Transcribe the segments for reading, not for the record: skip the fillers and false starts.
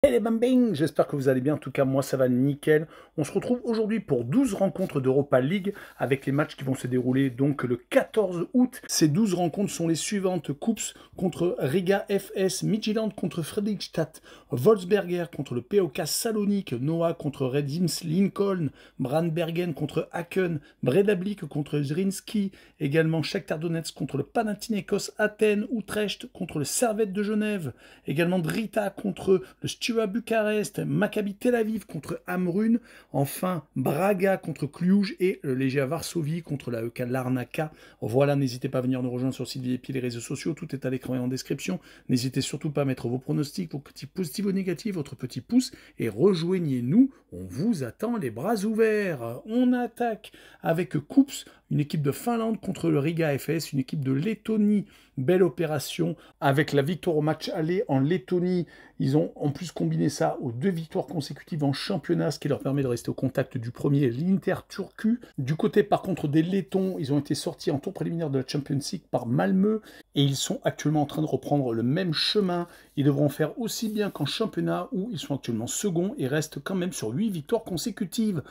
Hey les bambins, j'espère que vous allez bien, en tout cas moi ça va nickel. On se retrouve aujourd'hui pour 12 rencontres d'Europa League avec les matchs qui vont se dérouler donc le 14 août. Ces 12 rencontres sont les suivantes: Coups contre Riga FS, Midtjylland contre Fredrikstad, Wolfsberger contre le POK Salonique, Noah contre Redims Lincoln, Brandbergen contre Aken, Breidablik contre Zrinski, également Shakhtar Donetsk contre le Panathinaikos Athènes, Utrecht contre le Servette de Genève, également Drita contre le Steaua Bucarest, Maccabi Tel Aviv contre Amrun, enfin Braga contre Cluj et le Legia Varsovie contre la EK Larnaca. Voilà, n'hésitez pas à venir nous rejoindre sur le site VIP et les réseaux sociaux, tout est à l'écran et en description. N'hésitez surtout pas à mettre vos pronostics, vos petits positifs ou négatifs, votre petit pouce et rejoignez-nous, on vous attend les bras ouverts. On attaque avec Coups, une équipe de Finlande contre le Riga FS, une équipe de Lettonie. Belle opération avec la victoire au match aller en Lettonie. Ils ont en plus combiné ça aux 2 victoires consécutives en championnat, ce qui leur permet de rester au contact du premier, l'Inter Turku. Du côté par contre des Lettons, ils ont été sortis en tour préliminaire de la Champions League par Malmö et ils sont actuellement en train de reprendre le même chemin. Ils devront faire aussi bien qu'en championnat où ils sont actuellement seconds et restent quand même sur 8 victoires consécutives.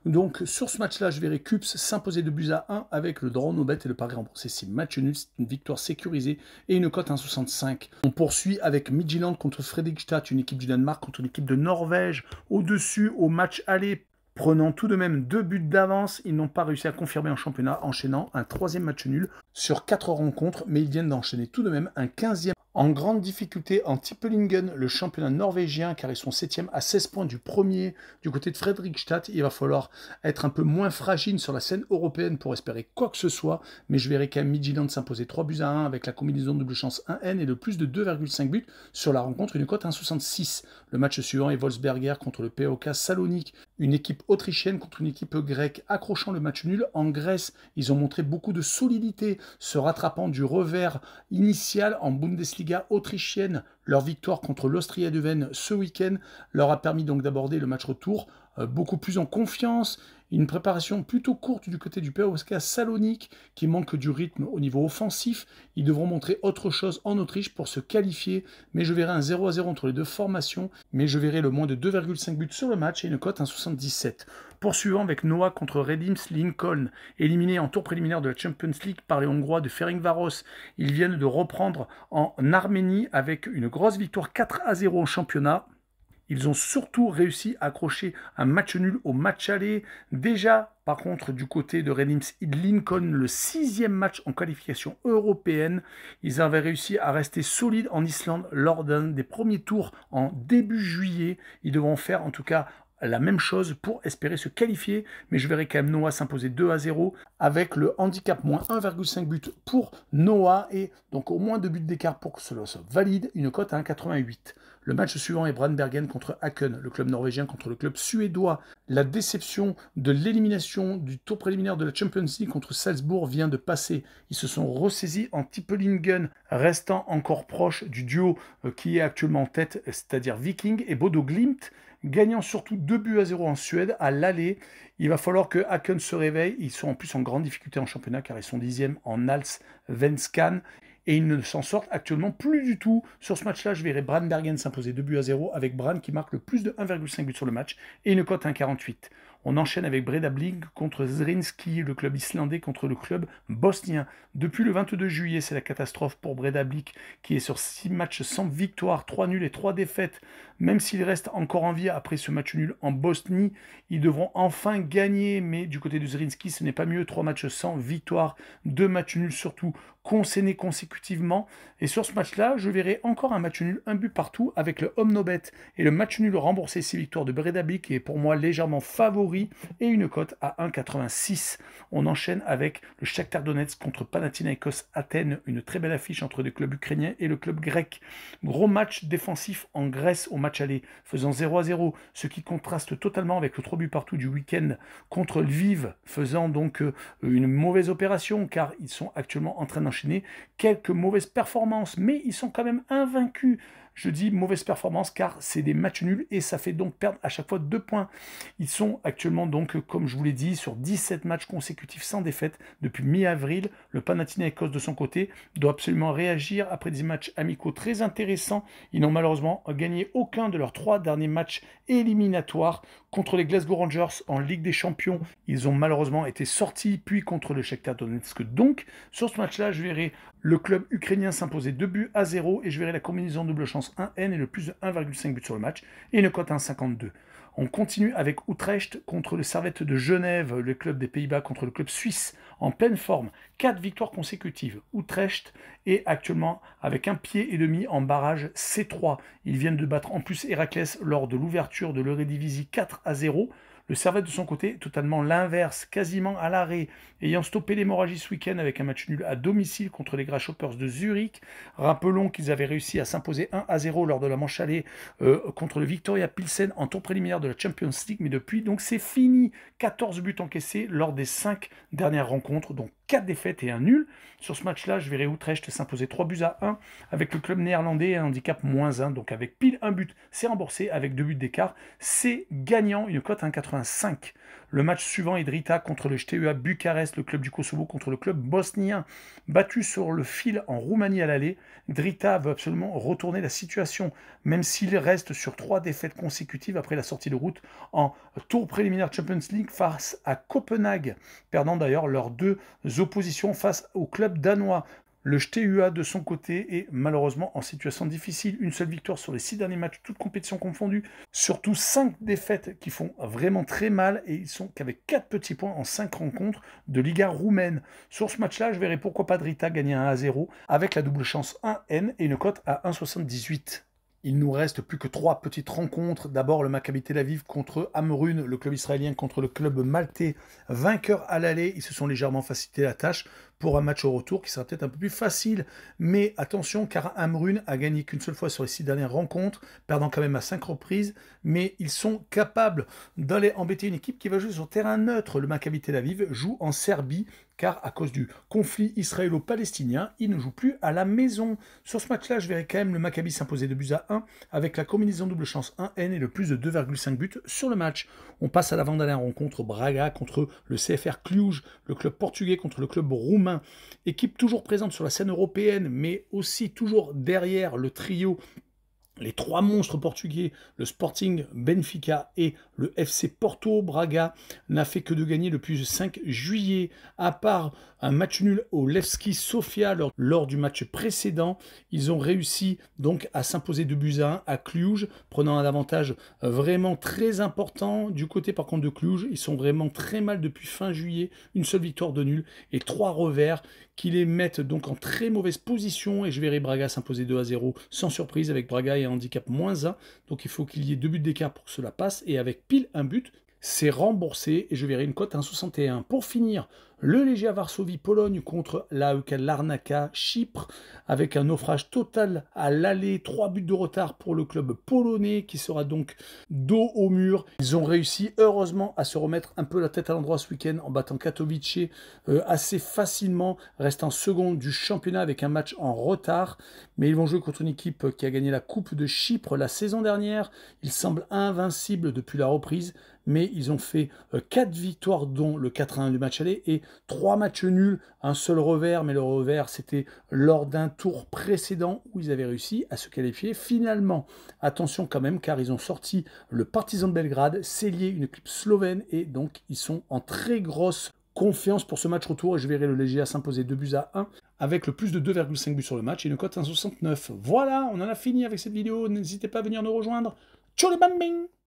Donc sur ce match-là, je verrai Kups s'imposer de buts à 1 avec le draw no bet et le pari remboursé. C'est match nul, c'est une victoire sécurisée et une cote 1,65. On poursuit avec Midtjylland contre Fredrikstad, une équipe du Danemark contre une équipe de Norvège. Au-dessus, au match aller, prenant tout de même 2 buts d'avance, ils n'ont pas réussi à confirmer en championnat, enchaînant un 3e match nul sur 4 rencontres, mais ils viennent d'enchaîner tout de même un 15e en grande difficulté en Tippelingen, le championnat norvégien, car ils sont 7e à 16 points du premier. Du côté de Fredrikstad, il va falloir être un peu moins fragile sur la scène européenne pour espérer quoi que ce soit, mais je verrai quand même Midtjylland s'imposer 3 buts à 1 avec la combinaison double chance 1N et de plus de 2,5 buts sur la rencontre, une cote 1,66. Le match suivant est Wolfsberger contre le POK Salonique, une équipe autrichienne contre une équipe grecque, accrochant le match nul en Grèce. Ils ont montré beaucoup de solidité, se rattrapant du revers initial en Bundesliga autrichienne. Leur victoire contre l'Austria de Vienne ce week-end leur a permis donc d'aborder le match retour beaucoup plus en confiance. Une préparation plutôt courte du côté du POK Salonique qui manque du rythme au niveau offensif. Ils devront montrer autre chose en Autriche pour se qualifier, mais je verrai un 0-0 entre les deux formations, mais je verrai le moins de 2,5 buts sur le match et une cote 1,77. Poursuivant avec Noah contre Redims Lincoln, éliminé en tour préliminaire de la Champions League par les Hongrois de Ferencváros. Ils viennent de reprendre en Arménie avec une grosse victoire 4-0 au championnat. Ils ont surtout réussi à accrocher un match nul au match aller. Déjà, par contre, du côté de Redims Lincoln, le 6e match en qualification européenne, ils avaient réussi à rester solides en Islande lors d'un des premiers tours en début juillet. Ils devront faire en tout cas la même chose pour espérer se qualifier, mais je verrai quand même Noah s'imposer 2-0 avec le handicap moins 1,5 but pour Noah et donc au moins 2 buts d'écart pour que cela soit valide, une cote à 1,88. Le match suivant est Brandbergen contre Aken, le club norvégien contre le club suédois. La déception de l'élimination du tour préliminaire de la Champions League contre Salzbourg vient de passer. Ils se sont ressaisis en Tippelingen, restant encore proche du duo qui est actuellement en tête, c'est-à-dire Viking et Bodo Glimt, gagnant surtout 2-0 en Suède à l'aller. Il va falloir que Aken se réveille. Ils sont en plus en grande difficulté en championnat car ils sont 10e en Allsvenskan. Et ils ne s'en sortent actuellement plus du tout. Sur ce match-là, je verrai Brandbergen s'imposer 2-0 avec Brand qui marque le plus de 1,5 but sur le match et une cote 1,48. On enchaîne avec Breidablik contre Zrinski, le club islandais contre le club bosnien. Depuis le 22 juillet, c'est la catastrophe pour Breidablik qui est sur 6 matchs sans victoire, 3 nuls et 3 défaites. Même s'il reste encore en vie après ce match nul en Bosnie, ils devront enfin gagner. Mais du côté de Zrinski, ce n'est pas mieux. 3 matchs sans victoire, 2 matchs nuls surtout conséquents consécutivement. Et sur ce match-là, je verrai encore un match nul, un but partout avec le home no bet et le match nul remboursé 6 victoires de Breidablik qui est pour moi légèrement favori et une cote à 1,86. On enchaîne avec le Shakhtar Donetsk contre Panathinaikos Athènes, une très belle affiche entre le club ukrainien et le club grec. Gros match défensif en Grèce au match aller, faisant 0-0, ce qui contraste totalement avec le 3 buts partout du week-end contre Lviv, faisant donc une mauvaise opération car ils sont actuellement en train d'enchaîner quelques mauvaises performances, mais ils sont quand même invaincus Je dis mauvaise performance car c'est des matchs nuls et ça fait donc perdre à chaque fois 2 points. Ils sont actuellement donc, comme je vous l'ai dit, sur 17 matchs consécutifs sans défaite depuis mi-avril. Le Panathinaikos de son côté doit absolument réagir après des matchs amicaux très intéressants. Ils n'ont malheureusement gagné aucun de leurs 3 derniers matchs éliminatoires. Contre les Glasgow Rangers en Ligue des Champions, ils ont malheureusement été sortis, puis contre le Shakhtar Donetsk. Donc, sur ce match-là, je verrai le club ukrainien s'imposer 2-0 et je verrai la combinaison double chance 1N et le plus de 1,5 but sur le match et une cote à 1,52. On continue avec Utrecht contre le Servette de Genève, le club des Pays-Bas contre le club suisse en pleine forme. 4 victoires consécutives. Utrecht est actuellement avec un pied et demi en barrage C3. Ils viennent de battre en plus Héraclès lors de l'ouverture de l'Eredivisie 4-0. Le Servette de son côté, totalement l'inverse, quasiment à l'arrêt, ayant stoppé l'hémorragie ce week-end avec un match nul à domicile contre les Grasshoppers de Zurich. Rappelons qu'ils avaient réussi à s'imposer 1-0 lors de la manche aller contre le Victoria Pilsen en tour préliminaire de la Champions League, mais depuis, donc c'est fini. 14 buts encaissés lors des 5 dernières rencontres, donc 4 défaites et un nul. Sur ce match-là, je verrai Utrecht s'imposer 3-1 avec le club néerlandais et un handicap -1, donc avec pile un but, c'est remboursé avec 2 buts d'écart, c'est gagnant, une cote à 1,85. Le match suivant est Drita contre le STEA Bucarest, le club du Kosovo contre le club bosnien. Battu sur le fil en Roumanie à l'aller, Drita veut absolument retourner la situation, même s'il reste sur 3 défaites consécutives après la sortie de route en tour préliminaire Champions League face à Copenhague, perdant d'ailleurs leurs 2 oppositions face au club danois. Le STEA de son côté est malheureusement en situation difficile. Une seule victoire sur les 6 derniers matchs, toutes compétitions confondues. Surtout 5 défaites qui font vraiment très mal et ils sont qu'avec 4 petits points en 5 rencontres de Liga roumaine. Sur ce match-là, je verrai pourquoi pas Drita gagner 1-0 avec la double chance 1N et une cote à 1,78. Il nous reste plus que 3 petites rencontres. D'abord, le Maccabi Tel Aviv contre Amrun, le club israélien contre le club maltais. Vainqueur à l'aller, ils se sont légèrement facilité la tâche pour un match au retour qui sera peut-être un peu plus facile. Mais attention, car Amrun a gagné qu'une seule fois sur les 6 dernières rencontres, perdant quand même à 5 reprises. Mais ils sont capables d'aller embêter une équipe qui va jouer sur terrain neutre. Le Maccabi Tel Aviv joue en Serbie, car à cause du conflit israélo-palestinien, il ne joue plus à la maison. Sur ce match-là, je verrai quand même le Maccabi s'imposer 2-1 avec la combinaison double chance 1N et le plus de 2,5 buts sur le match. On passe à l'avant-dernière rencontre, Braga contre le CFR Cluj, le club portugais contre le club roumain. Équipe toujours présente sur la scène européenne, mais aussi toujours derrière le trio. Les 3 monstres portugais, le Sporting, Benfica et le FC Porto. Braga n'a fait que de gagner depuis le 5 juillet, à part un match nul au Levski Sofia lors du match précédent. Ils ont réussi donc à s'imposer 2-1 à Cluj, prenant un avantage vraiment très important. Du côté par contre de Cluj, ils sont vraiment très mal depuis fin juillet. Une seule victoire de nul et 3 revers qui les mettent donc en très mauvaise position. Et je verrai Braga s'imposer 2-0 sans surprise avec Braga et un handicap -1. Donc il faut qu'il y ait 2 buts d'écart pour que cela passe. Et avec pile un but, c'est remboursé et je verrai une cote à 1,61. Pour finir, le Legia Varsovie Pologne contre l'AEK Larnaca Chypre avec un naufrage total à l'aller, 3 buts de retard pour le club polonais qui sera donc dos au mur. Ils ont réussi heureusement à se remettre un peu la tête à l'endroit ce week-end en battant Katowice assez facilement, restant second du championnat avec un match en retard, mais ils vont jouer contre une équipe qui a gagné la Coupe de Chypre la saison dernière. Ils semblent invincibles depuis la reprise, mais ils ont fait 4 victoires dont le 4-1 du match aller et 3 matchs nuls, un seul revers, mais le revers c'était lors d'un tour précédent où ils avaient réussi à se qualifier finalement. Attention quand même car ils ont sorti le Partizan de Belgrade, Celje, une équipe slovène et donc ils sont en très grosse confiance pour ce match retour et je verrai le Legia s'imposer 2-1 avec le plus de 2,5 buts sur le match et une cote 1,69. Voilà, on en a fini avec cette vidéo, n'hésitez pas à venir nous rejoindre. Tchou les bambing!